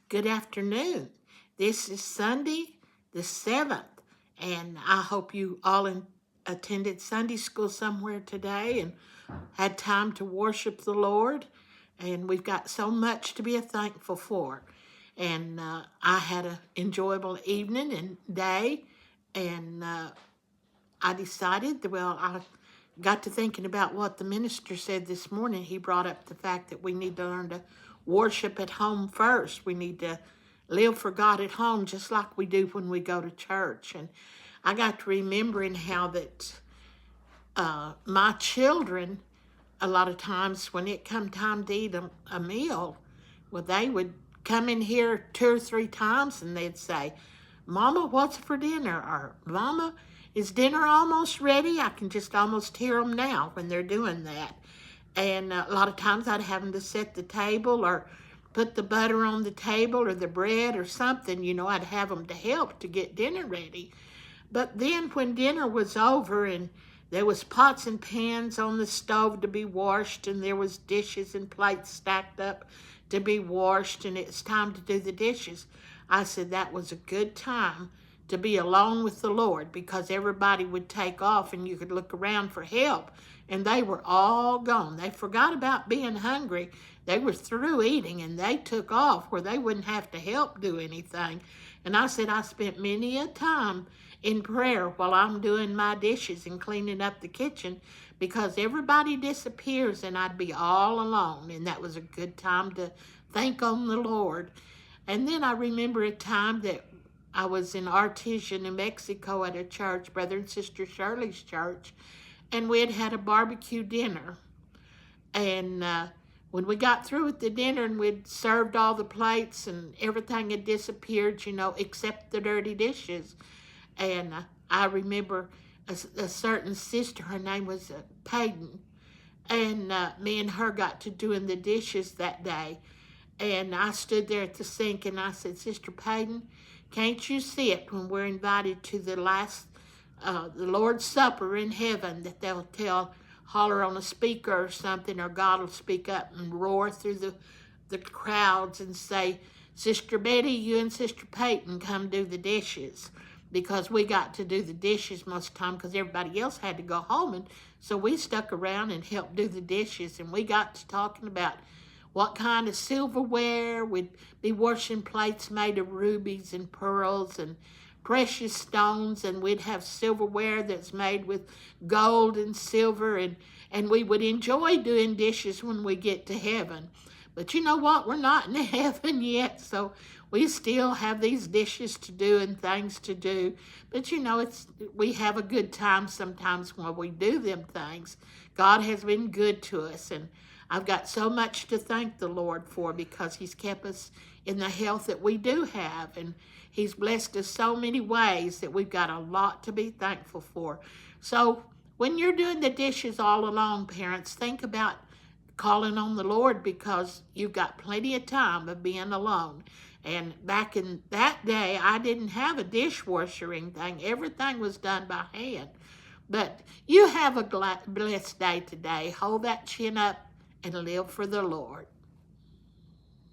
Good afternoon. This is Sunday the 7th, and I hope you all attended Sunday school somewhere today and had time to worship the Lord. And we've got so much to be thankful for. And I had an enjoyable evening and day, and I decided, I got to thinking about what the minister said this morning. He brought up the fact that we need to learn to worship at home first. We need to live for God at home just like we do when we go to church. And I got to remembering how that my children, a lot of times when it come time to eat a meal, well, they would come in here 2 or 3 times and they'd say, Mama, what's for dinner? Or, Mama, is dinner almost ready? I can just almost hear them now when they're doing that. And a lot of times I'd have them to set the table or put the butter on the table or the bread or something. I'd have them to help to get dinner ready. But then when dinner was over and there was pots and pans on the stove to be washed and there was dishes and plates stacked up to be washed and it's time to do the dishes, I said that was a good time to be alone with the Lord because everybody would take off and you could look around for help. And they were all gone. They forgot about being hungry. They were through eating and they took off where they wouldn't have to help do anything. And I said I spent many a time in prayer while I'm doing my dishes and cleaning up the kitchen because everybody disappears and I'd be all alone. And that was a good time to think on the Lord. And then I remember a time that I was in Artesia, New Mexico at a church, Brother and Sister Shirley's church, and we had had a barbecue dinner. And when we got through with the dinner and we'd served all the plates and everything had disappeared, except the dirty dishes. And I remember a certain sister, her name was Peyton, and me and her got to doing the dishes that day. And I stood there at the sink and I said, Sister Peyton, can't you see it when we're invited to the Lord's Supper in heaven that they'll holler on a speaker or something, or God will speak up and roar through the crowds and say, Sister Betty, you and Sister Peyton come do the dishes. Because we got to do the dishes most of the time because everybody else had to go home. And so we stuck around and helped do the dishes. And we got to talking about what kind of silverware. We'd be washing plates made of rubies and pearls and precious stones. And we'd have silverware that's made with gold and silver. And we would enjoy doing dishes when we get to heaven. But you know what? We're not in heaven yet, so we still have these dishes to do and things to do. But we have a good time sometimes when we do them things. God has been good to us, and I've got so much to thank the Lord for because He's kept us in the health that we do have, and He's blessed us so many ways that we've got a lot to be thankful for. So when you're doing the dishes all alone, parents, think about calling on the Lord because you've got plenty of time of being alone. And back in that day, I didn't have a dishwasher or anything. Everything was done by hand. But you have a blessed day today. Hold that chin up and live for the Lord.